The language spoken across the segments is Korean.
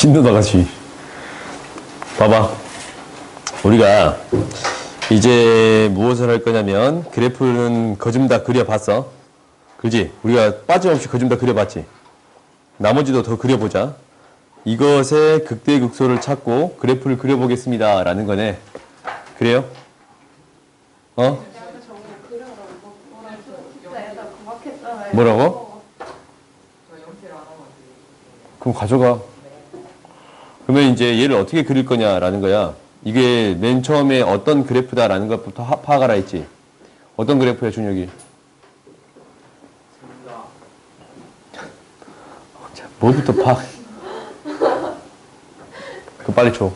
신누나같이. 봐봐. 우리가 이제 무엇을 할 거냐면 그래프는 거좀 다 그려봤어. 그지? 우리가 빠짐없이 거좀 다 그려봤지. 나머지도 더 그려보자. 이것의 극대극소를 찾고 그래프를 그려보겠습니다 라는 거네. 그래요? 어? 뭐라고? 그럼 가져가. 그러면 이제 얘를 어떻게 그릴 거냐라는 거야. 이게 맨 처음에 어떤 그래프다라는 것부터 파악하라 했지. 어떤 그래프야, 준혁이? 뭐부터 파악? 그 빨리 줘.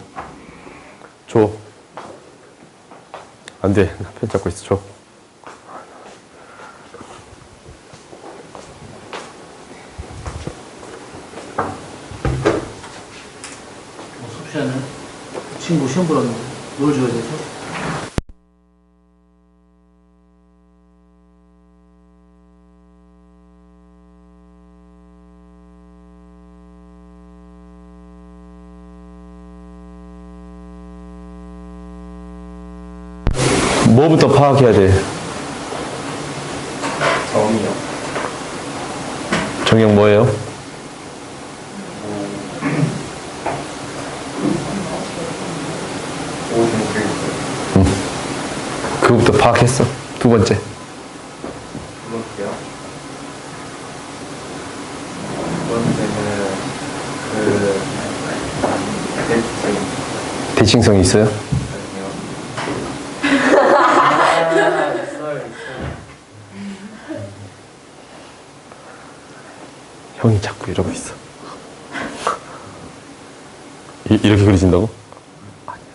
줘. 안 돼. 펜 잡고 있어. 줘. 석시아는 친구 시험 보라는데 뭘 줘야 되죠? 뭐부터 파악해야 돼? 정의요. 정형 뭐예요? 그거부터 파악했어. 두 번째. 두 번째요. 두 번째는 대칭성이 있어요? 있어요. 형이 자꾸 이러고 있어. 이렇게 그려진다고? 아니야.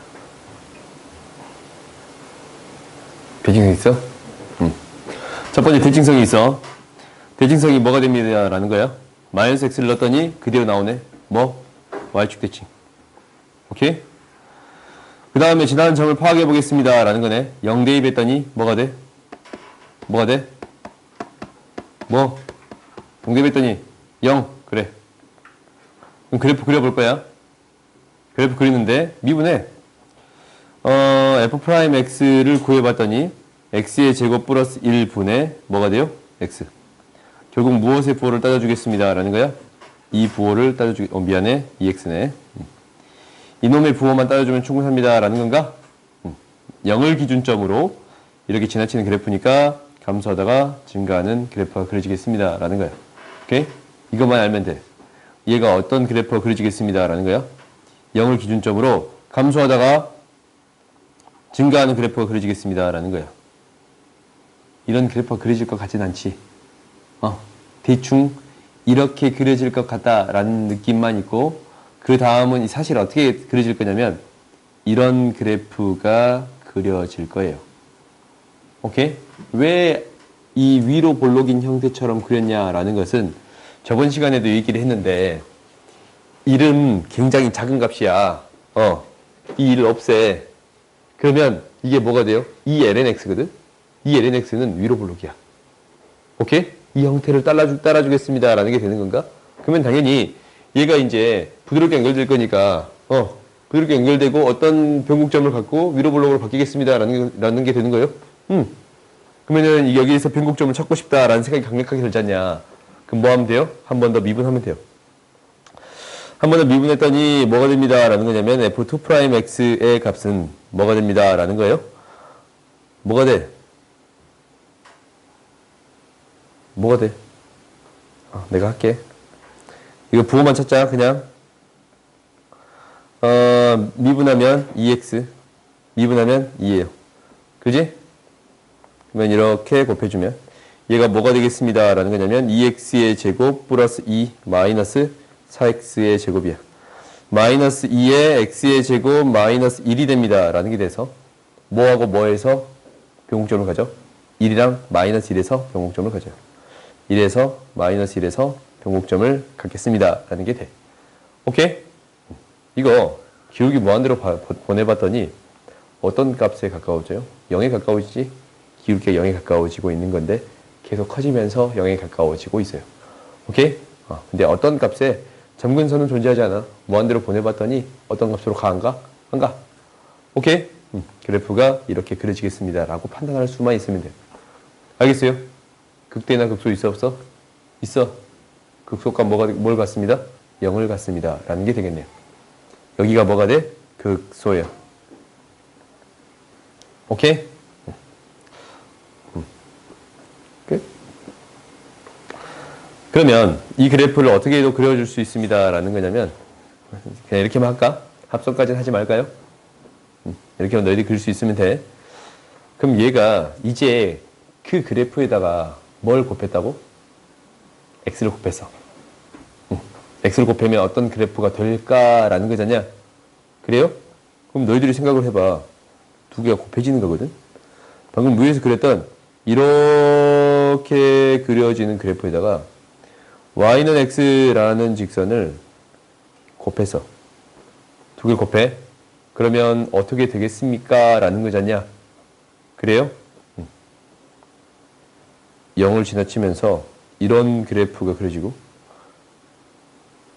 대칭성 있어? 응. 첫 번째 대칭성이 있어. 대칭성이 뭐가 됩니다 라는 거야. 마이너스 x를 넣었더니 그대로 나오네. 뭐? y축 대칭. 오케이? 그 다음에 지나는 점을 파악해 보겠습니다 라는 거네. 0 대입했더니 뭐가 돼? 뭐가 돼? 뭐? 0 대입했더니 0. 그래. 그럼 그래프 그려볼 거야. 그래프 그리는데 미분해. f'x를 구해봤더니 x의 제곱 플러스 1분의 뭐가 돼요? x. 결국 무엇의 부호를 따져주겠습니다 라는 거야. 이 부호를 미안해. 2x네. 이놈의 부호만 따져주면 충분합니다 라는 건가? 0을 기준점으로 이렇게 지나치는 그래프니까 감소하다가 증가하는 그래프가 그려지겠습니다 라는 거야. 오케이? 이것만 알면 돼. 얘가 어떤 그래프가 그려지겠습니다 라는 거야. 0을 기준점으로 감소하다가 증가하는 그래프가 그려지겠습니다 라는 거야. 이런 그래프가 그려질 것 같진 않지. 대충 이렇게 그려질 것 같다라는 느낌만 있고, 그 다음은 사실 어떻게 그려질 거냐면 이런 그래프가 그려질 거예요. 오케이? 왜 이 위로 볼록인 형태처럼 그렸냐라는 것은 저번 시간에도 얘기를 했는데, 1은 굉장히 작은 값이야. 이 1을 없애. 그러면 이게 뭐가 돼요? 2lnx거든? 2lnx는 위로 볼록이야. 오케이? 이 형태를 따라주겠습니다 라는 게 되는 건가? 그러면 당연히 얘가 이제 부드럽게 연결될 거니까 부드럽게 연결되고 어떤 변곡점을 갖고 위로 볼록으로 바뀌겠습니다 라는 게 되는 거예요? 그러면은 여기에서 변곡점을 찾고 싶다 라는 생각이 강력하게 들지 않냐. 그럼 뭐 하면 돼요? 한 번 더 미분하면 돼요. 한 번 더 미분했더니 뭐가 됩니다 라는 거냐면 f2'x의 값은 뭐가 됩니다 라는 거예요. 뭐가 돼? 뭐가 돼? 내가 할게. 이거 부호만 찾자. 그냥 미분하면 2x, 미분하면 2예요. 그지? 그러면 이렇게 곱해주면 얘가 뭐가 되겠습니다 라는 거냐면 2x의 제곱 플러스 2 마이너스 4x의 제곱이야. 마이너스 2에 x의 제곱 마이너스 1이 됩니다 라는 게 돼서 뭐하고 뭐에서 변곡점을 가져? 1이랑 마이너스 1에서 변곡점을 가져요. 1에서 마이너스 1에서 변곡점을 갖겠습니다 라는 게 돼. 오케이? 이거 기울기 무한대로 보내봤더니 어떤 값에 가까워져요? 0에 가까워지지? 기울기가 0에 가까워지고 있는 건데 계속 커지면서 0에 가까워지고 있어요. 오케이? 근데 어떤 값에 점근선은 존재하지 않아. 무한대로 보내봤더니 어떤 값으로 가, 안 가? 안 가. 오케이? 그래프가 이렇게 그려지겠습니다. 라고 판단할 수만 있으면 돼요. 알겠어요? 극대나 극소 있어, 없어? 있어. 극소값 뭘 갖습니다? 0을 갖습니다. 라는 게 되겠네요. 여기가 뭐가 돼? 극소예요. 오케이? 끝. 그러면 이 그래프를 어떻게도 그려줄 수 있습니다. 라는 거냐면 그냥 이렇게만 할까? 합성까지는 하지 말까요? 이렇게 하면 너희들이 그릴 수 있으면 돼. 그럼 얘가 이제 그 그래프에다가 뭘 곱했다고? x를 곱했어. x를 곱하면 어떤 그래프가 될까라는 거잖냐? 그래요? 그럼 너희들이 생각을 해봐. 두 개가 곱해지는 거거든? 방금 위에서 그렸던 이렇게 그려지는 그래프에다가 y는 x라는 직선을 곱해서 두 개 곱해. 그러면 어떻게 되겠습니까? 라는 거잖냐? 그래요? 0을 지나치면서 이런 그래프가 그려지고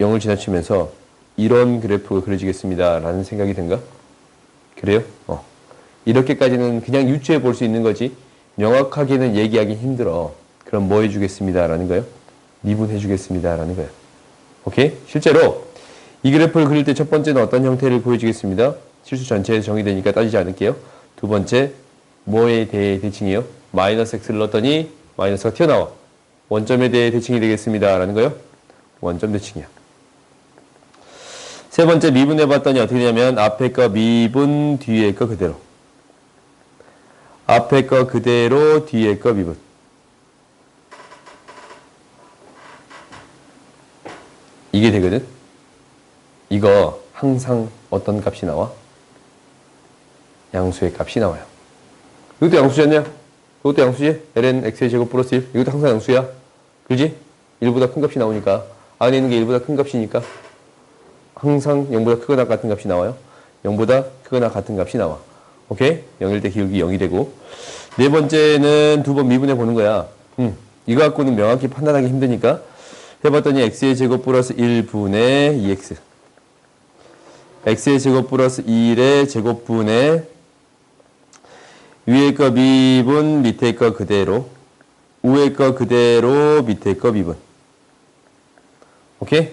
0을 지나치면서 이런 그래프가 그려지겠습니다. 라는 생각이 든가? 그래요? 이렇게까지는 그냥 유추해 볼 수 있는 거지 명확하게는 얘기하기 힘들어. 그럼 뭐 해주겠습니다. 라는 거예요? 미분해 주겠습니다. 라는 거예요. 오케이? 실제로 이 그래프를 그릴 때 첫 번째는 어떤 형태를 보여주겠습니다. 실수 전체에서 정의되니까 따지지 않을게요. 두 번째, 뭐에 대해 대칭이에요? 마이너스 x를 넣었더니 마이너스가 튀어나와. 원점에 대해 대칭이 되겠습니다. 라는 거예요. 원점 대칭이야. 세 번째, 미분해봤더니 어떻게 되냐면 앞에 거 미분, 뒤에 거 그대로. 앞에 거 그대로, 뒤에 거 미분. 이게 되거든. 이거 항상 어떤 값이 나와? 양수의 값이 나와요. 이것도 양수잖냐? 이것도 양수지? ln x의 제곱 플러스 1. 이것도 항상 양수야. 그지? 1보다 큰 값이 나오니까. 안에 있는 게 1보다 큰 값이니까 항상 0보다 크거나 같은 값이 나와요. 0보다 크거나 같은 값이 나와. 오케이? 0일 때 기울기 0이 되고. 네 번째는 두 번 미분해 보는 거야. 이거 갖고는 명확히 판단하기 힘드니까 해봤더니 x의 제곱 플러스 1분의 2x. x의 제곱 플러스 1의 제곱분의 위에 거 미분, 밑에 거 그대로, 위에 거 그대로, 밑에 거 미분. 오케이?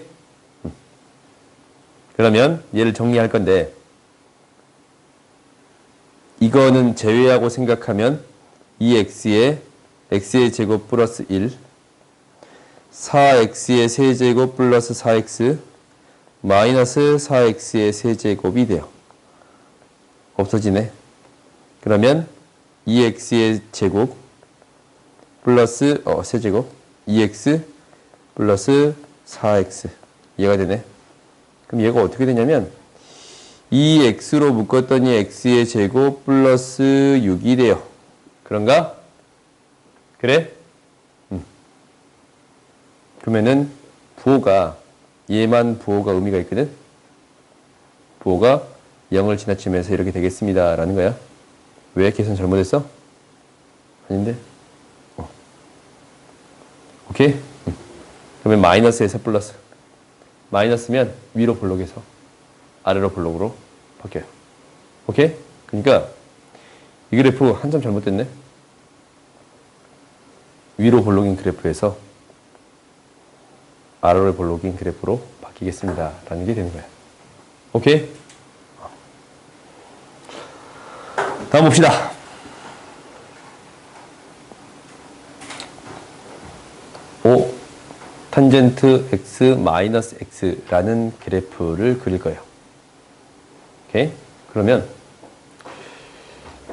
그러면 얘를 정리할 건데 이거는 제외하고 생각하면 이 x의 제곱 플러스 1, 4x의 세제곱 플러스 4x 마이너스 4x의 세제곱이 돼요. 없어지네. 그러면 2x의 제곱 플러스 세제곱 2x 플러스 4x 얘가 되네. 그럼 얘가 어떻게 되냐면 2x로 묶었더니 x의 제곱 플러스 6이 돼요. 그런가? 그래? 그러면은 부호가 얘만 부호가 의미가 있거든. 부호가 0을 지나치면서 이렇게 되겠습니다. 라는 거야. 왜 계산 잘못했어? 아닌데? 오케이? 그러면 마이너스에서 플러스. 마이너스면 위로 볼록에서 아래로 볼록으로 바뀌어요. 오케이? 그러니까 이 그래프 한 점 잘못됐네. 위로 볼록인 그래프에서 아래로 볼록인 그래프로 바뀌겠습니다. 라는 게 되는 거야. 오케이? 다음 봅시다. O 탄젠트 x 마이너스 x라는 그래프를 그릴 거예요. 오케이? 그러면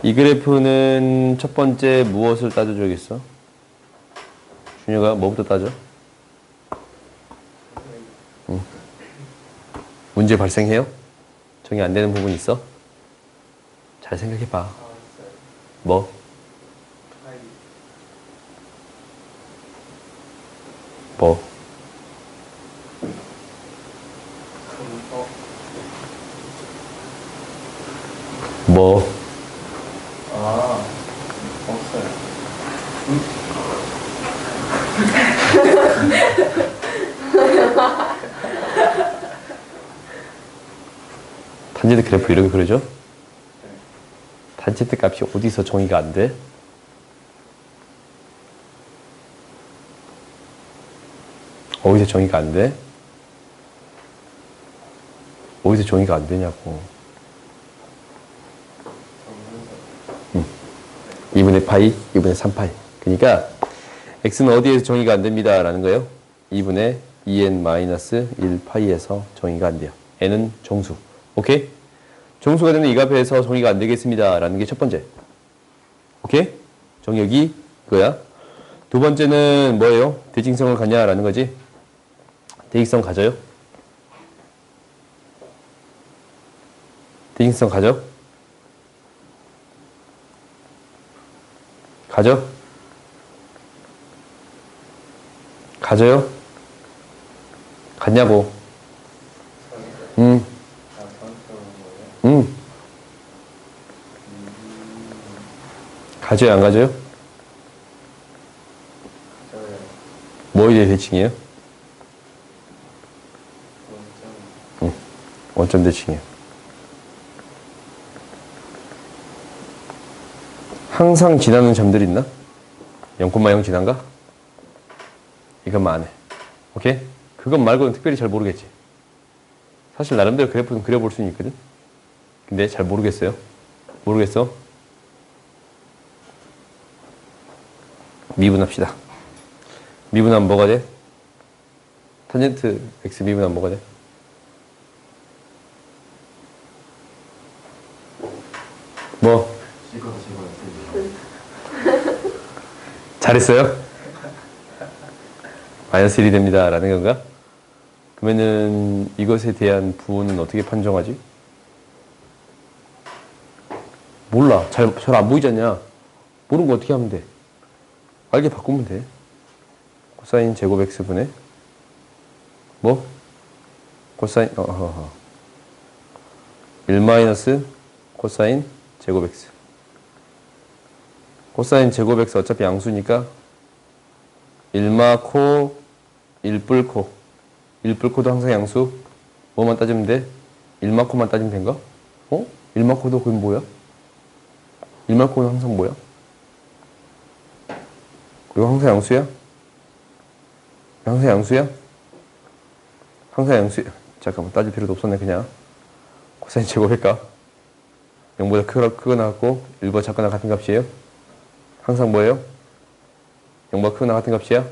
이 그래프는 첫 번째 무엇을 따져줘야겠어? 준혁아 뭐부터 따져? 문제 발생해요? 정리 안 되는 부분 있어? 잘 생각해봐. 뭐? 뭐? 뭐? 없어요. 탄젠트 그래프 이렇게 그려져? 탄젠트 값이 어디서 정의가 안 돼? 어디서 정의가 안 돼? 어디서 정의가 안 되냐고. 2분의 파이, 2분의 3파이. 그러니까 x는 어디에서 정의가 안 됩니다. 라는 거예요. 2분의 2n-1 파이에서 정의가 안 돼요. n은 정수. 오케이? 정수가 되는 이 값에서 정의가 안 되겠습니다. 라는 게 첫 번째. 오케이? 정의역이 그거야. 두 번째는 뭐예요? 대칭성을 갖냐라는 거지. 대칭성 가져요? 대칭성 가져? 가져? 가져요? 갔냐고? 응. 응. 가져요, 안 가져요? 뭐에 대해 대칭이에요? 응. 원점 대칭이에요. 항상 지나는 점들이 있나? 0,0 지난가? 이것만 안 해. 오케이? 그것 말고는 특별히 잘 모르겠지. 사실 나름대로 그래프는 그려볼 수는 있거든? 근데 잘 모르겠어요. 모르겠어? 미분합시다. 미분하면 뭐가 돼? 탄젠트 x 미분하면 뭐가 돼? 뭐? 잘했어요? 마이너스 1이 됩니다. 라는 건가? 그러면은 이것에 대한 부호는 어떻게 판정하지? 몰라. 잘 안 보이지 않냐? 모르는 거 어떻게 하면 돼? 알게 바꾸면 돼. 코사인 제곱 x분의 뭐? 코사인 1 마이너스 코사인 제곱 x. 코사인 제곱 x 어차피 양수니까 1마 코 1뿔 코. 1뿔 코도 항상 양수. 뭐만 따지면 돼? 1마 코만 따지면 된가? 어? 1마 코도 그건 뭐야? 1마 코는 항상 뭐야? 이거 항상 양수야? 항상 양수야? 항상 양수. 잠깐만 따질 필요도 없었네 그냥. 코사인 제곱일까? 0보다 크거나 같고 1보다 작거나 같은 값이에요? 항상 뭐예요? 0보다 크거나 같은 값이야?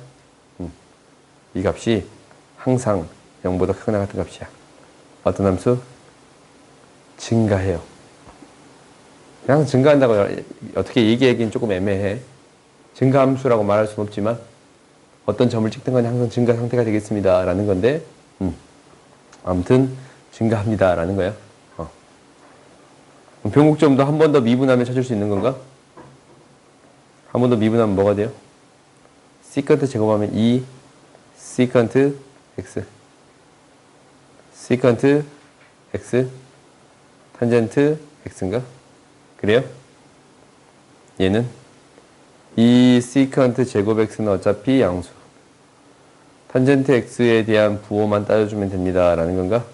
이 값이 항상 0보다 크거나 같은 값이야. 어떤 함수? 증가해요. 그냥 증가한다고 어떻게 얘기하기는 조금 애매해. 증가함수라고 말할 수는 없지만 어떤 점을 찍든 간에 항상 증가 상태가 되겠습니다. 라는 건데 아무튼 증가합니다. 라는 거야. 변곡점도 한 번 더 미분하면 찾을 수 있는 건가? 한 번 더 미분하면 뭐가 돼요? 시컨트 제곱하면 2 시컨트 x 시컨트 x 탄젠트 x인가? 그래요? 얘는 이 시컨트 제곱 x는 어차피 양수. 탄젠트 x에 대한 부호만 따져주면 됩니다. 라는 건가?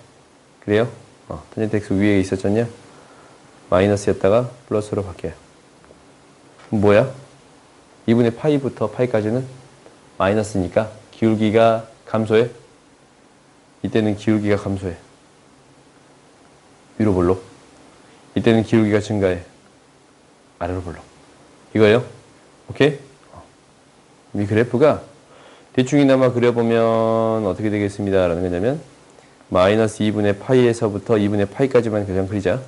그래요? 탄젠트 x 위에 있었잖냐? 마이너스였다가 플러스로 바뀌어요. 뭐야? 2분의 파이부터 파이까지는 마이너스니까 기울기가 감소해? 이때는 기울기가 감소해. 위로 볼록. 이때는 기울기가 증가해. 아래로 볼록. 이거예요? 오케이? 이 그래프가 대충이나마 그려보면 어떻게 되겠습니다. 라는 거냐면 마이너스 2분의 파이에서부터 2분의 파이까지만 그냥 그리자.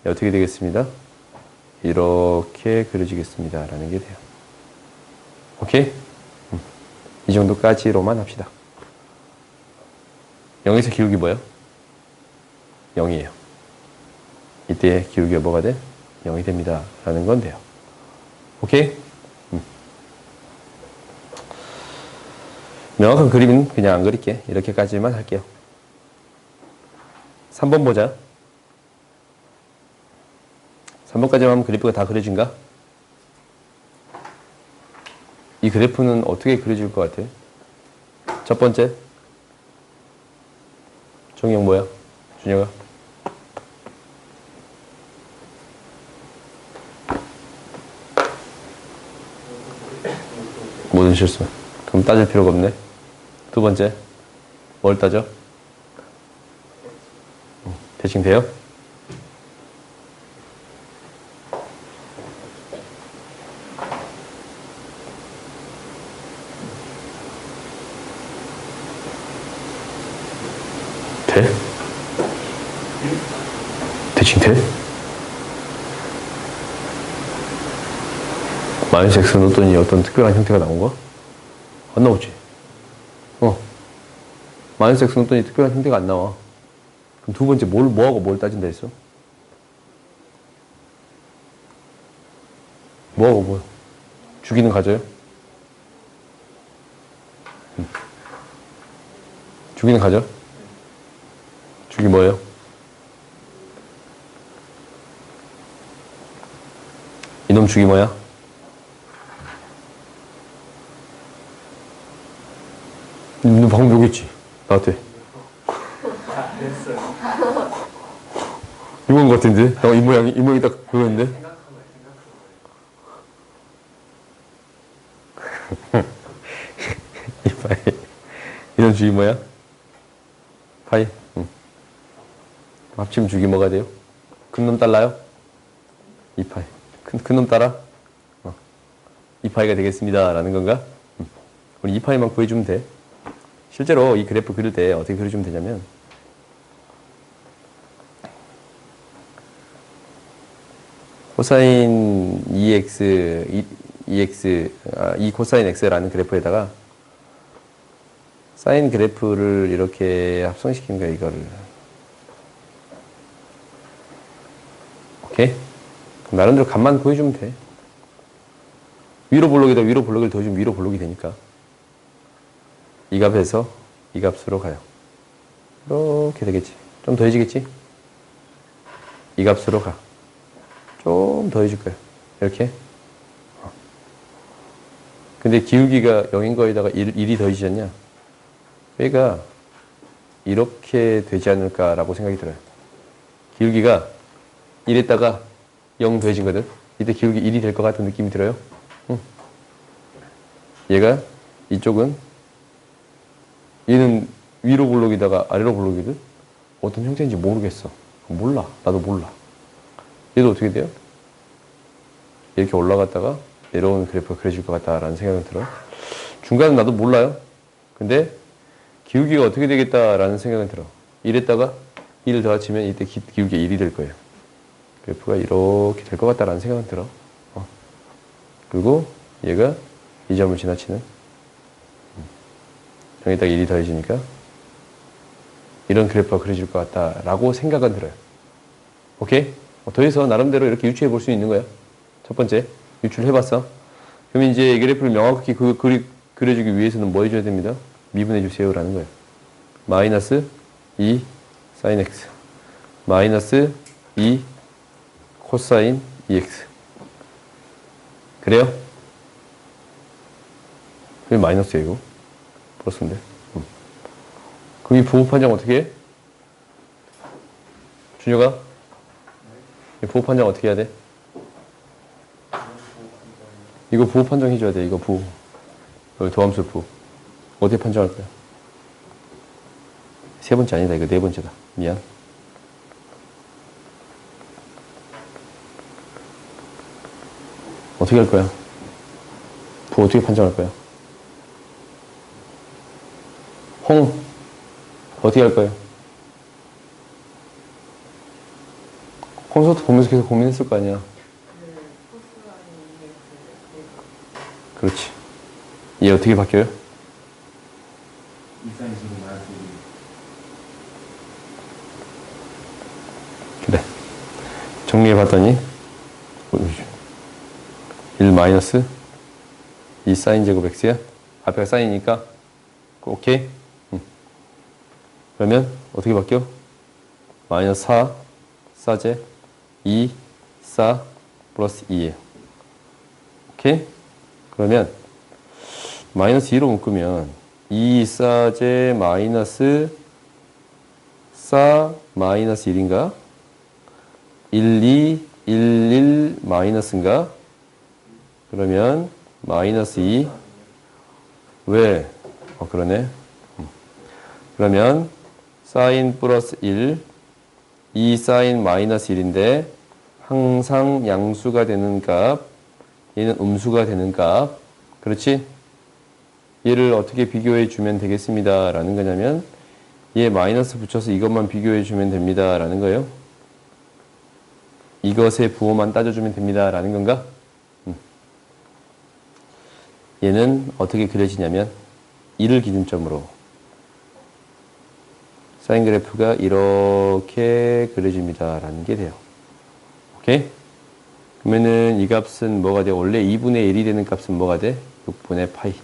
어떻게 되겠습니다? 이렇게 그려지겠습니다. 라는 게 돼요. 오케이? 이 정도까지로만 합시다. 0에서 기울기 뭐예요? 0이에요. 이때 기울기가 뭐가 돼? 0이 됩니다. 라는 건 돼요. 오케이? 명확한 그림은 그냥 안 그릴게. 이렇게까지만 할게요. 3번 보자. 3번까지만 하면 그래프가 다 그려진가? 이 그래프는 어떻게 그려질 것 같아? 첫 번째 정의형 뭐야? 준혁아? 실수. 그럼 따질 필요가 없네. 두 번째. 뭘 따져? 대칭 돼요? 돼? 대칭 돼? 마이너스 x는 어떤 특별한 형태가 나온 거? 안 나오지? 마이너스 x는 특별한 형태가 안 나와. 그럼 두 번째 뭐하고 뭘 따진다 했어? 뭐하고 뭐? 주기는 가져요? 주기는 가져? 주기 뭐예요? 이놈 주기 뭐야? 너 방금 여기 있지? 나한테. 이건 것 같은데? 나 이 모양이 딱 그거였는데? 이 파이. 이놈 주기 뭐야? 파이. 응. 합치면 주기 뭐가 돼요? 큰 놈 달라요? 2파이. 큰 놈 따라? 2파이가 되겠습니다. 라는 건가? 우리 2파이만 구해주면 돼. 실제로 이 그래프 그릴 때 어떻게 그려주면 되냐면, 코사인 2 코사인 x라는 그래프에다가 사인 그래프를 이렇게 합성시킨 거야, 이거를. 오케이? 나름대로 값만 구해주면 돼. 위로 볼록에다 위로 볼록을 더해주면 위로 볼록이 되니까. 이 값에서 이 값으로 가요. 이렇게 되겠지. 좀 더해지겠지? 이 값으로 가. 좀 더해줄 거야. 이렇게. 근데 기울기가 0인 거에다가 1이 더해지지 않냐? 얘가 이렇게 되지 않을까라고 생각이 들어요. 기울기가 1에다가 0 더해진 거든. 이때 기울기 1이 될 것 같은 느낌이 들어요. 응. 얘가 이쪽은 얘는 위로 볼록이다가 아래로 볼록이든 어떤 형태인지 모르겠어. 몰라. 나도 몰라. 얘도 어떻게 돼요? 이렇게 올라갔다가 내려오는 그래프가 그려질 것 같다라는 생각이 들어. 중간은 나도 몰라요. 근데 기울기가 어떻게 되겠다라는 생각이 들어. 1에다가 1을 더 합치면 이때 기울기가 1이 될 거예요. 그래프가 이렇게 될 것 같다라는 생각이 들어. 그리고 얘가 이 점을 지나치는 여기다가 1이 더해지니까 이런 그래프가 그려질 것 같다라고 생각은 들어요. 오케이? 더해서 나름대로 이렇게 유추해 볼 수 있는 거야. 첫 번째, 유추를 해봤어. 그러면 이제 이 그래프를 명확히 그려주기 위해서는 뭐 해줘야 됩니다? 미분해 주세요라는 거예요. 마이너스 2 사인 x 마이너스 2 코사인 2x 그래요? 그게 마이너스야 이거. 플러스인데. 그럼 이 부호 판정 어떻게 해? 준혁아? 이 부호 판정 어떻게 해야 돼? 이거 부호 판정 해줘야 돼. 이거 부호. 여기 도함수 부호. 어떻게 판정할 거야? 세 번째 아니다. 이거 네 번째다. 미안. 어떻게 할 거야? 부호 어떻게 판정할 거야? 홍 어떻게 할 거예요? 콘서트 보면서 계속 고민했을 거 아니야. 그렇지. 얘 어떻게 바뀌어요? 그래. 정리해봤더니 1 마이너스 2 사인 제곱 x야. 앞에가 사인이니까 오케이. 그러면 어떻게 바뀌어? 마이너스 4 4제 2 4 플러스 2예요. 오케이? 그러면 마이너스 2로 묶으면 2 4제 마이너스 4 마이너스 1인가? 1 2 1 1 마이너스인가? 그러면 마이너스 2 왜? 그러네. 그러면 사인 플러스 1, 이 사인 마이너스 1인데 항상 양수가 되는 값, 얘는 음수가 되는 값. 그렇지? 얘를 어떻게 비교해 주면 되겠습니다. 라는 거냐면 얘 마이너스 붙여서 이것만 비교해 주면 됩니다. 라는 거예요. 이것의 부호만 따져주면 됩니다. 라는 건가? 얘는 어떻게 그려지냐면 1을 기준점으로 사인 그래프가 이렇게 그려집니다. 라는 게 돼요. 오케이? 그러면은 이 값은 뭐가 돼? 원래 2분의 1이 되는 값은 뭐가 돼? 6분의 파이.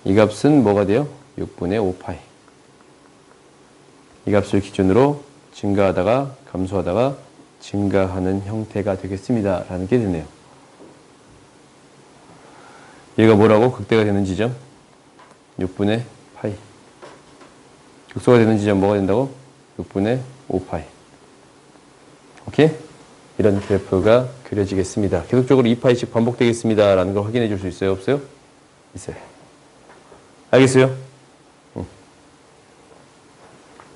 이 값은 뭐가 돼요? 6분의 5파이. 이 값을 기준으로 증가하다가 감소하다가 증가하는 형태가 되겠습니다. 라는 게 되네요. 얘가 뭐라고? 극대가 되는 지점? 6분의 파이. 극소가 되는 지점 뭐가 된다고? 6분의 5파이. 오케이? 이런 그래프가 그려지겠습니다. 계속적으로 2파이씩 반복되겠습니다. 라는 걸 확인해 줄 수 있어요? 없어요? 있어요. 알겠어요?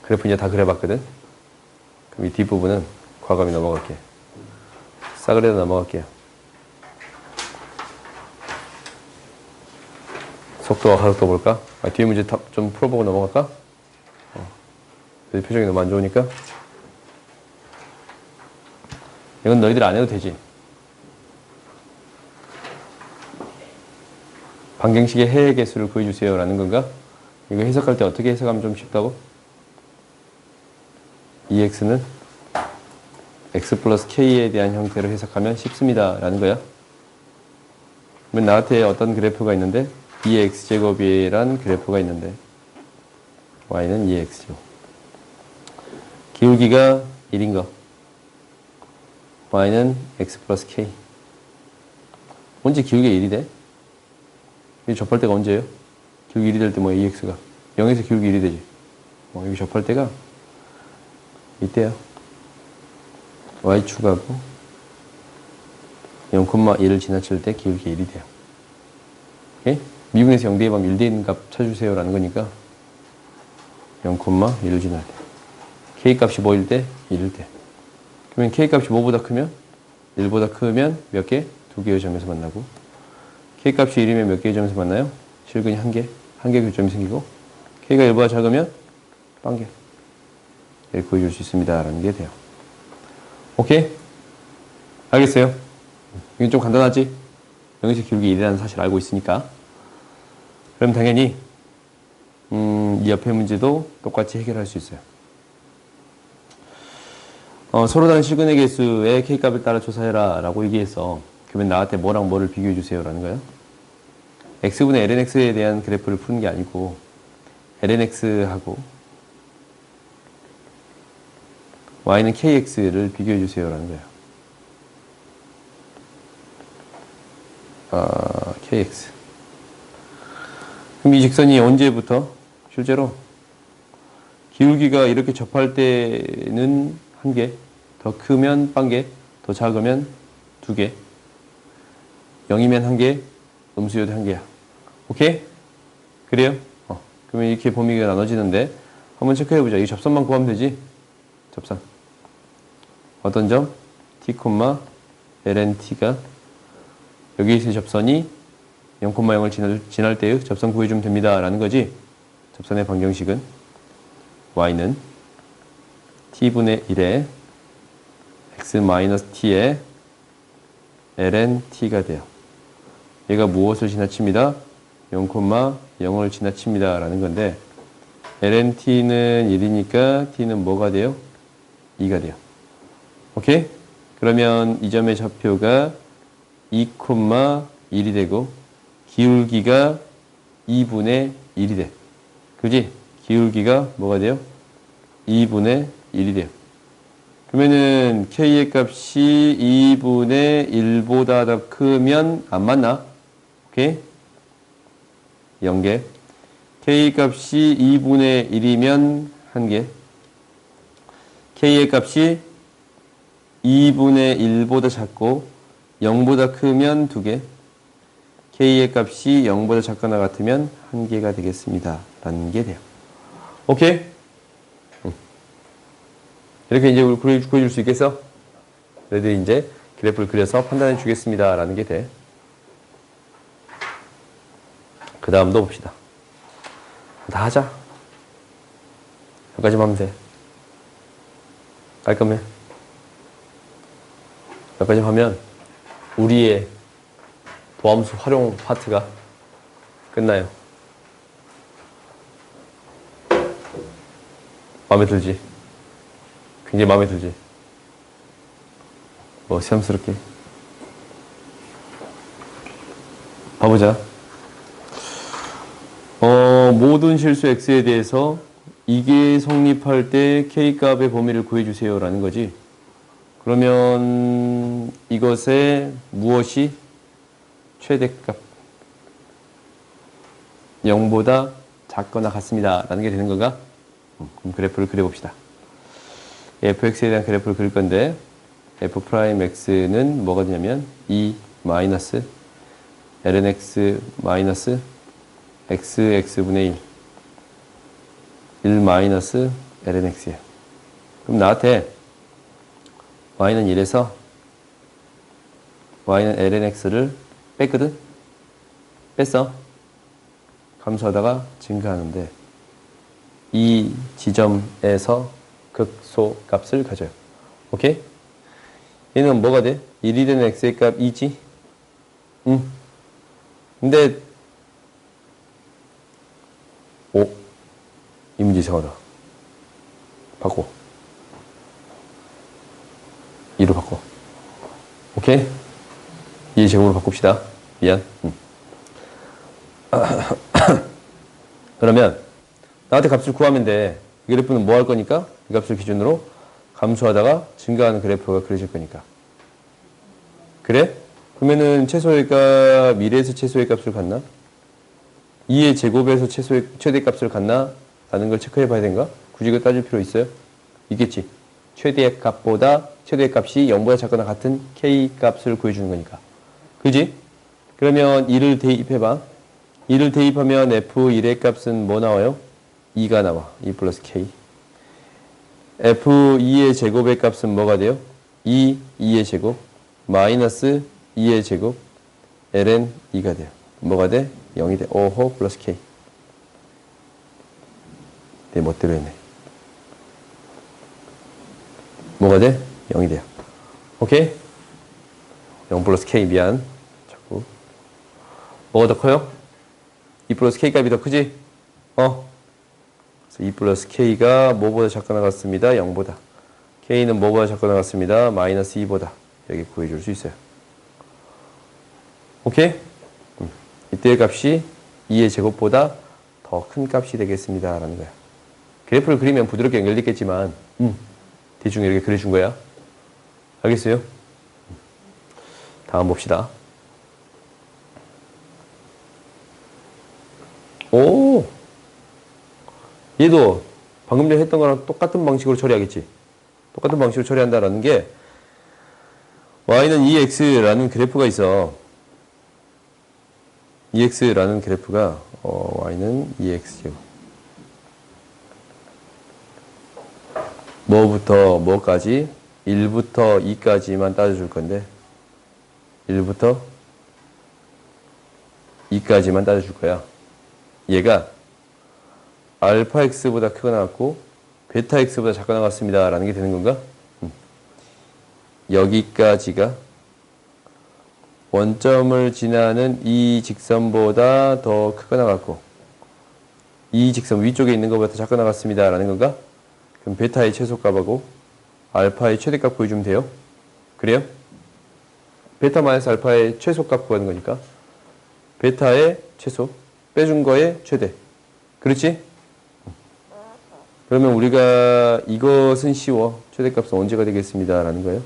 그래프 이제 다 그려봤거든? 그럼 이 뒷부분은 과감히 넘어갈게요. 싸그리도 넘어갈게요. 속도와 가속도 볼까? 뒤에 문제 좀 풀어보고 넘어갈까? 표정이 너무 안 좋으니까. 이건 너희들 안 해도 되지. 방정식의 해의 개수를 구해주세요. 라는 건가? 이거 해석할 때 어떻게 해석하면 좀 쉽다고? EX는 X 플러스 K에 대한 형태로 해석하면 쉽습니다. 라는 거야. 그러면 나한테 어떤 그래프가 있는데 2x제곱이란 그래프가 있는데 y는 2x제곱. 기울기가 1인 거. y는 x 플러스 k. 언제 기울기가 1이 돼? 이 접할 때가 언제예요? 기울기 1이 될 때 뭐야? 2x가 0에서 기울기 1이 되지. 여기 접할 때가 이때야. y축하고 0,1을 지나칠 때 기울기 1이 돼요. 오케이? 미분에서 0대 1하면 1대 있는 값 찾아주세요. 라는 거니까 0,1을 지날 때. K값이 뭐일 때? 1일 때. 그러면 K값이 뭐보다 크면? 1보다 크면 몇 개? 2개의 점에서 만나고 K값이 1이면 몇 개의 점에서 만나요? 실근이 1개. 1개 교점이 생기고 K가 1보다 작으면 1개. 이렇게 구해줄 수 있습니다. 라는 게 돼요. 오케이? 알겠어요? 이건 좀 간단하지? 여기서 기울기 1이라는 사실을 알고 있으니까. 그럼 당연히 이 옆에 문제도 똑같이 해결할 수 있어요. 서로 다른 실근의 개수의 K값을 따라 조사해라 라고 얘기해서 그러면 나한테 뭐랑 뭐를 비교해 주세요 라는 거예요. X분의 lnx에 대한 그래프를 푸는 게 아니고 lnx하고 y는 kx를 비교해 주세요 라는 거예요. kx. 그럼 이 직선이 언제부터? 실제로 기울기가 이렇게 접할 때는 1개, 더 크면 1개, 더 작으면 2개, 0이면 1개, 음수여도 1개야. 오케이? 그래요? 그러면 이렇게 범위가 나눠지는데 한번 체크해보자. 이 접선만 구하면 되지? 접선. 어떤 점? t, lnt가 여기 있는 접선이 0,0을 지날 때의 접선 구해주면 됩니다. 라는 거지. 접선의 방정식은 y는 t분의 1에 x-t에 lnt가 돼요. 얘가 무엇을 지나칩니다? 0,0을 지나칩니다. 라는 건데 lnt는 1이니까 t는 뭐가 돼요? 2가 돼요. 오케이? 그러면 이 점의 좌표가 2,1이 되고 기울기가 2분의 1이 돼. 그지? 기울기가 뭐가 돼요? 2분의 1이 돼요. 그러면은 K의 값이 2분의 1보다 더 크면 안 맞나? 오케이? 0개. K 값이 2분의 1이면 1개. K의 값이 2분의 1보다 작고 0보다 크면 2개. k의 값이 0보다 작거나 같으면 한계가 되겠습니다. 라는 게 돼요. 오케이? 이렇게 이제 우리 구해줄 수 있겠어? 너희들이 이제 그래프를 그려서 판단해 주겠습니다. 라는 게 돼. 그 다음도 봅시다. 다 하자. 여기까지만 하면 돼. 깔끔해. 여기까지 하면 우리의 도함수 활용 파트가 끝나요. 마음에 들지? 굉장히 마음에 들지? 뭐 시험스럽게. 봐보자. 모든 실수 x에 대해서 이게 성립할 때 k값의 범위를 구해주세요 라는 거지. 그러면 이것의 무엇이 최대값 0보다 작거나 같습니다 라는 게 되는 건가? 그럼 그래프를 그려봅시다. fx에 대한 그래프를 그릴 건데 f'x는 뭐가 되냐면 2 마이너스 ln x 마이너스 x분의 1 1 마이너스 ln x예요. 그럼 나한테 y는 1에서 y는 ln x를 뺐거든? 뺐어. 감소하다가 증가하는데 이 지점에서 극소 값을 가져요. 오케이? 얘는 뭐가 돼? 1이 되는 x의 값 2지? 응. 근데 이 문제 이상하다. 바꿔. 2로 바꿔. 오케이? 2의 제곱으로 바꿉시다. 미안. 그러면 나한테 값을 구하면 돼. 이 그래프는 뭐 할 거니까? 이 값을 기준으로 감소하다가 증가하는 그래프가 그려질 거니까. 그래? 그러면은 최소의 값 1에서 최소의 값을 갖나? 2의 제곱에서 최대값을 갖나? 라는 걸 체크해 봐야 되는가? 굳이 이거 따질 필요 있어요? 있겠지. 최대의 값보다 최대의 값이 0보다 작거나 같은 k 값을 구해주는 거니까. 그지? 그러면 2를 대입해봐. 2를 대입하면 f1의 값은 뭐 나와요? 2가 나와. 2 플러스 k. f2의 제곱의 값은 뭐가 돼요? 2의 제곱 마이너스 2의 제곱 ln 2가 돼요. 뭐가 돼? 0이 돼. 5호 플러스 k. 내 멋대로 했네. 뭐가 돼? 0이 돼요. 오케이? 0 플러스 k 미안. 자꾸. 뭐가 더 커요? 2 플러스 k 값이 더 크지? 그래서 2 플러스 k가 뭐보다 작거나 같습니다. 0보다. k는 뭐보다 작거나 같습니다. 마이너스 2보다. 여기 구해줄 수 있어요. 오케이? 이때의 값이 2의 제곱보다 더 큰 값이 되겠습니다. 라는 거야. 그래프를 그리면 부드럽게 연결됐겠지만 대충 이렇게 그려준 거야. 알겠어요? 다음 봅시다. 오! 얘도 방금 전에 했던 거랑 똑같은 방식으로 처리하겠지. 똑같은 방식으로 처리한다라는 게 y는 2x라는 그래프가 있어. 2x라는 그래프가 y는 2x 뭐부터 뭐까지 1부터 2까지만 따져줄 건데 1부터 2까지만 따져줄 거야. 얘가 알파 x보다 크거나 같고 베타 x보다 작거나 같습니다 라는 게 되는 건가? 여기까지가 원점을 지나는 이 직선보다 더 크거나 같고 이 직선 위쪽에 있는 것보다 더 작거나 같습니다 라는 건가? 그럼 베타의 최소값하고 알파의 최대값 구해주면 돼요. 그래요? 베타 마이너스 알파의 최소값 구하는 거니까 베타의 최소 빼준 거의 최대. 그렇지? 그러면 우리가 이것은 쉬워. 최대값은 언제가 되겠습니다 라는 거예요.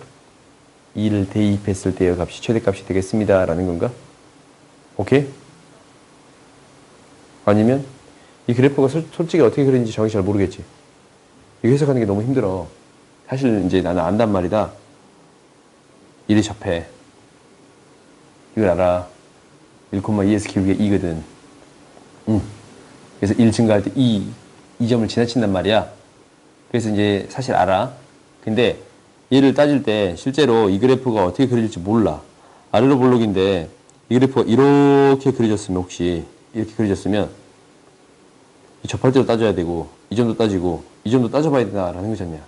2를 대입했을 때의 값이 최대값이 되겠습니다 라는 건가? 오케이? 아니면 이 그래프가 솔직히 어떻게 그렸는지 정확히 잘 모르겠지. 이거 해석하는 게 너무 힘들어. 사실 이제 나는 안단 말이다. 일이 접해. 이걸 알아. 1,2에서 기울기가 2거든. 그래서 1 증가할 때 2 점을 지나친단 말이야. 그래서 이제 사실 알아. 근데 얘를 따질 때 실제로 이 그래프가 어떻게 그려질지 몰라. 아래로 볼록인데 이 그래프가 이렇게 그려졌으면, 혹시 이렇게 그려졌으면 이 접할 때도 따져야 되고, 이 점도 따지고, 이 점도 따져봐야 된다라는 거잖냐.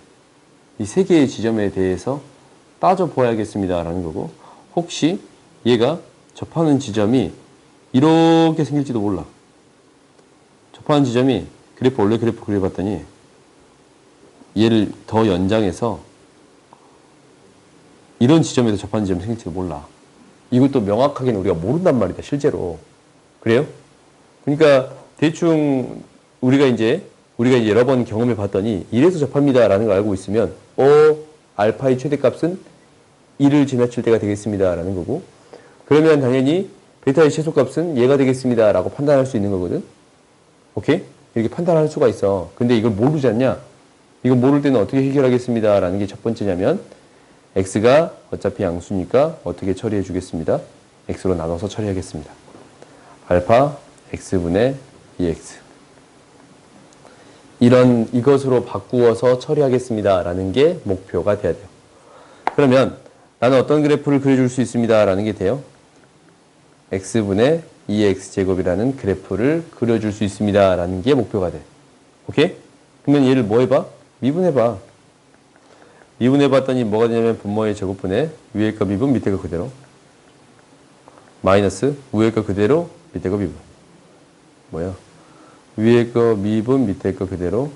이 세 개의 지점에 대해서 따져보아야겠습니다라는 거고, 혹시 얘가 접하는 지점이 이렇게 생길지도 몰라. 접하는 지점이 원래 그래프 그려봤더니 얘를 더 연장해서 이런 지점에서 접하는 지점이 생길지도 몰라. 이것도 명확하게는 우리가 모른단 말이다, 실제로. 그래요? 그러니까 대충 우리가 이제 여러 번 경험해 봤더니 1에서 접합니다라는 걸 알고 있으면 알파의 최대값은 1을 지나칠 때가 되겠습니다라는 거고, 그러면 당연히 베타의 최소값은 얘가 되겠습니다라고 판단할 수 있는 거거든. 오케이? 이렇게 판단할 수가 있어. 근데 이걸 모르지 않냐? 이거 모를 때는 어떻게 해결하겠습니다라는 게 첫 번째냐면, x가 어차피 양수니까 어떻게 처리해 주겠습니다. x로 나눠서 처리하겠습니다. 알파 x분의 2x. 이것으로 바꾸어서 처리하겠습니다 라는 게 목표가 돼야 돼요. 그러면 나는 어떤 그래프를 그려줄 수 있습니다 라는 게 돼요. x분의 2x제곱이라는 그래프를 그려줄 수 있습니다 라는 게 목표가 돼. 오케이? 그러면 얘를 뭐 해봐? 미분해봐. 미분해봤더니 뭐가 되냐면 분모의 제곱분의 위의 거 미분, 밑에 거 그대로, 마이너스 위의 거 그대로, 밑에 거 미분. 뭐야? 위에 거 미분, 밑에 거 그대로,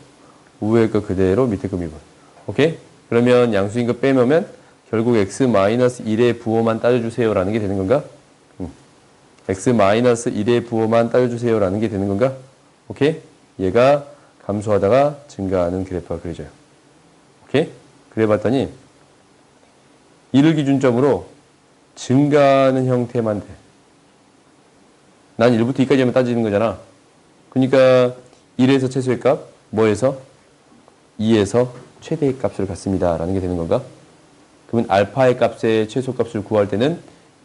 위에 거 그대로, 밑에 거 미분. 오케이? 그러면 양수인 거 빼면 결국 x-1의 부호만 따져주세요 라는 게 되는 건가? x-1의 부호만 따져주세요 라는 게 되는 건가? 오케이? 얘가 감소하다가 증가하는 그래프가 그려져요. 오케이? 그래 봤더니 1을 기준점으로 증가하는 형태만 돼. 난 1부터 2까지 하면 따지는 거잖아. 그러니까 1에서 최소의 값, 뭐에서? 2에서 최대의 값을 갖습니다 라는 게 되는 건가? 그러면 알파의 값의 최소값을 구할 때는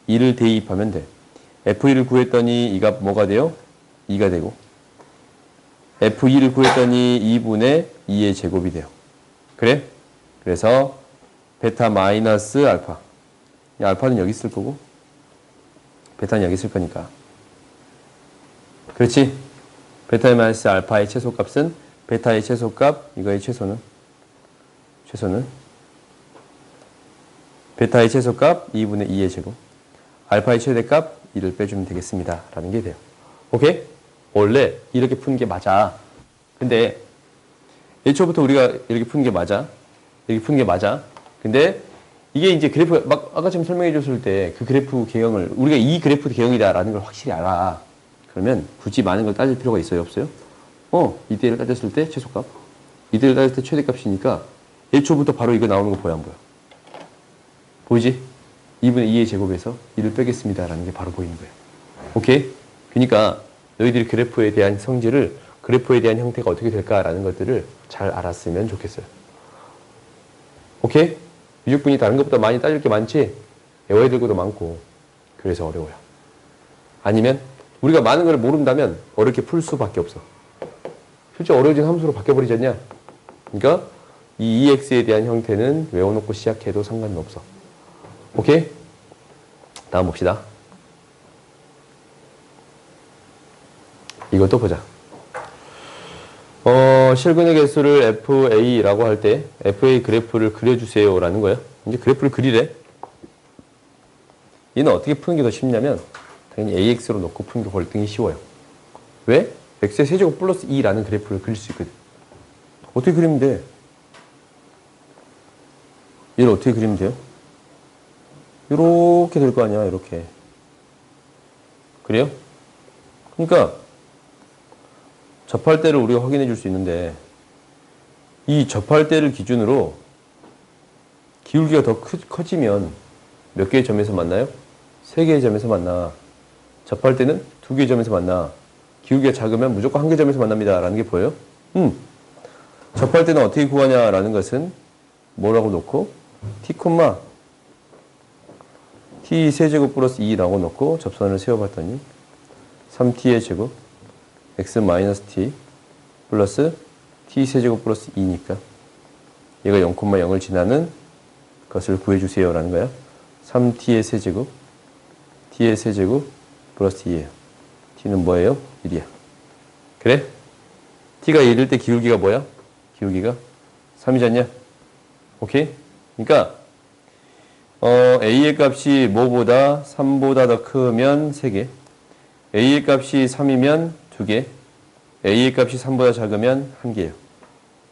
2를 대입하면 돼. F1을 구했더니 이 값 뭐가 돼요? 2가 되고, F2를 구했더니 2분의 2의 제곱이 돼요. 그래? 그래서 베타 마이너스 알파. 알파는 여기 있을 거고 베타는 여기 있을 거니까. 그렇지? 베타 마이너스 알파의 최소값은 베타의 최소값, 이거의 최소는 베타의 최소값 2분의 2의 제곱, 알파의 최대값 2를 빼주면 되겠습니다 라는 게 돼요. 오케이? 원래 이렇게 푸는 게 맞아. 근데 애초부터 우리가 이렇게 푸는 게 맞아. 이렇게 푸는 게 맞아. 근데 이게 이제 그래프, 막 아까 지금 설명해 줬을 때 그 그래프 개형을, 우리가 이 그래프 개형이다 라는 걸 확실히 알아. 그러면 굳이 많은 걸 따질 필요가 있어요, 없어요? 이때를 따졌을 때 최소값, 이때를 따졌을 때 최대값이니까 애초부터 바로 이거 나오는 거 보여, 안 보여? 보이지? 2분의 2의 제곱에서 2를 빼겠습니다 라는 게 바로 보이는 거예요. 오케이? 그러니까 너희들이 그래프에 대한 성질을, 그래프에 대한 형태가 어떻게 될까라는 것들을 잘 알았으면 좋겠어요. 오케이? 미적분이 다른 것보다 많이 따질 게 많지? 외워야 될 것도 많고, 그래서 어려워요. 아니면 우리가 많은 걸 모른다면 어렵게 풀 수밖에 없어. 실제 어려워진 함수로 바뀌어버리지 않냐? 그러니까 이 EX에 대한 형태는 외워놓고 시작해도 상관은 없어. 오케이? 다음 봅시다. 이것도 보자. 실근의 개수를 FA라고 할 때 FA 그래프를 그려주세요 라는 거예요. 이제 그래프를 그리래. 얘는 어떻게 푸는 게 더 쉽냐면 당연히 AX로 놓고 푸는 게 월등히 쉬워요. 왜? X의 세제곱 플러스 2라는 그래프를 그릴 수 있거든. 어떻게 그리면 돼? 얘를 어떻게 그리면 돼요? 이렇게 될 거 아니야, 이렇게. 그래요? 그러니까 접할 때를 우리가 확인해 줄 수 있는데, 이 접할 때를 기준으로 기울기가 더 커지면 몇 개의 점에서 만나요? 3개의 점에서 만나. 접할 때는 2개의 점에서 만나. 기울기가 작으면 무조건 1개 점에서 만납니다 라는 게 보여요? 접할 때는 어떻게 구하냐라는 것은 뭐라고 놓고 T, t 세제곱 플러스 2라고 넣고 접선을 세워봤더니 3t의 제곱 x 마이너스 t 플러스 t 세제곱 플러스 2니까 얘가 0,0을 지나는 것을 구해주세요 라는 거야. 3t의 세제곱 t의 세제곱 플러스 2예요. t는 뭐예요? 1이야. 그래? t가 1일 때 기울기가 뭐야? 기울기가 3이잖냐? 오케이? 그러니까 a의 값이 뭐보다 3보다 더 크면 3개, a의 값이 3이면 2개, a의 값이 3보다 작으면 1개예요.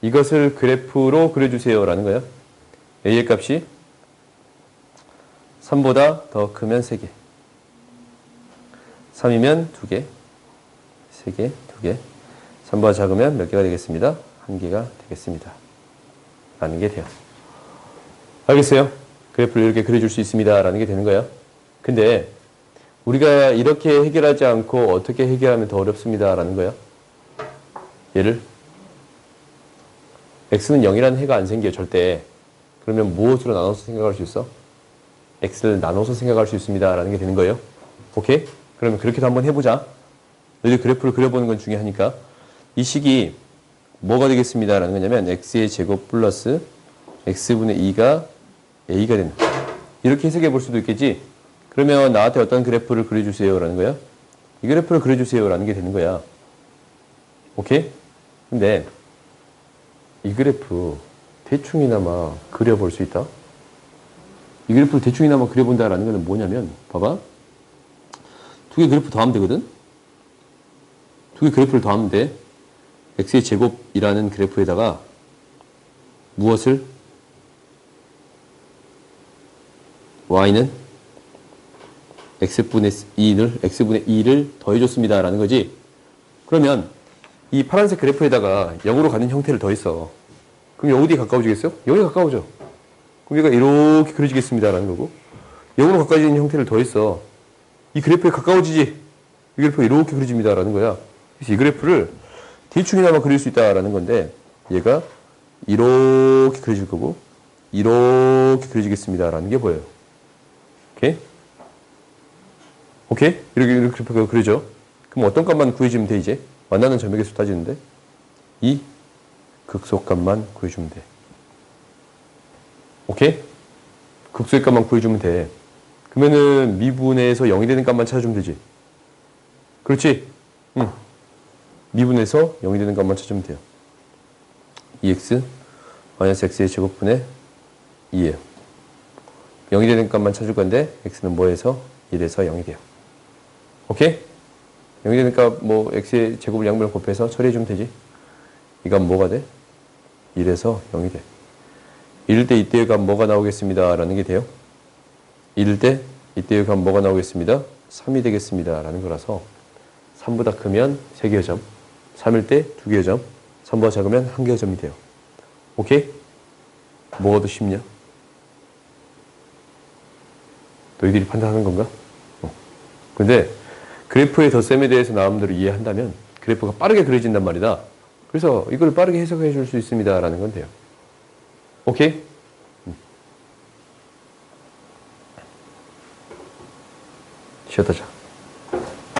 이것을 그래프로 그려주세요 라는 거예요. a의 값이 3보다 더 크면 3개, 3이면 2개, 3개, 2개, 3보다 작으면 몇 개가 되겠습니다? 1개가 되겠습니다. 라는 게 돼요. 알겠어요? 그래프를 이렇게 그려줄 수 있습니다. 라는 게 되는 거예요. 근데 우리가 이렇게 해결하지 않고 어떻게 해결하면 더 어렵습니다. 라는 거예요. 얘를 x는 0이라는 해가 안 생겨요. 절대. 그러면 무엇으로 나눠서 생각할 수 있어? x를 나눠서 생각할 수 있습니다. 라는 게 되는 거예요. 오케이? 그러면 그렇게도 한번 해보자. 너희들 그래프를 그려보는 건 중요하니까. 이 식이 뭐가 되겠습니다. 라는 거냐면 x의 제곱 플러스 x분의 2가 a가 된다. 이렇게 해석해 볼 수도 있겠지. 그러면 나한테 어떤 그래프를 그려주세요. 라는 거야. 이 그래프를 그려주세요. 라는 게 되는 거야. 오케이? 근데 이 그래프 대충이나마 그려볼 수 있다. 이 그래프를 대충이나마 그려본다라는 거는 뭐냐면 봐봐. 두 개 그래프 더하면 되거든. 두 개 그래프를 더하면 돼. x의 제곱이라는 그래프에다가 무엇을? y는 x분의 2를 더해줬습니다. 라는 거지. 그러면 이 파란색 그래프에다가 0으로 가는 형태를 더했어. 그럼 어디에 가까워지겠어요? 0에 가까워져. 그럼 얘가 이렇게 그려지겠습니다. 라는 거고. 0으로 가까워지는 형태를 더했어. 이 그래프에 가까워지지. 이 그래프가 이렇게 그려집니다. 라는 거야. 그래서 이 그래프를 대충이나마 그릴 수 있다라는 건데 얘가 이렇게 그려질 거고 이렇게 그려지겠습니다. 라는 게 보여요. 오케이? 오케이? 이렇게 그래프가 그려져. 그럼 어떤 값만 구해주면 돼, 이제? 만나는 점의 개수 따지는데? 이 극소값만 구해주면 돼. 오케이? 극소의 값만 구해주면 돼. 그러면은 미분에서 0이 되는 값만 찾아주면 되지. 그렇지? 응. 미분에서 0이 되는 값만 찾으면 돼요. 2x 마이너스 x의 제곱분의 2예요. 0이 되는 값만 찾을 건데 x는 뭐에서? 1에서 0이 돼요. 오케이? 0이 되는 값, 뭐 x의 제곱을 양변을 곱해서 처리해주면 되지. 이 값 뭐가 돼? 1에서 0이 돼. 1일 때 이때의 값 뭐가 나오겠습니다. 라는 게 돼요. 1일 때 이때의 값 뭐가 나오겠습니다. 3이 되겠습니다. 라는 거라서 3보다 크면 3개의 점, 3일 때 2개의 점, 3보다 작으면 1개의 점이 돼요. 오케이? 뭐가 더 쉽냐? 너희들이 판단하는 건가? 근데 그래프의 덧셈에 대해서 나름대로 이해한다면 그래프가 빠르게 그려진단 말이다. 그래서 이걸 빠르게 해석해 줄 수 있습니다. 라는 건 돼요. 오케이? 쉬었다 자.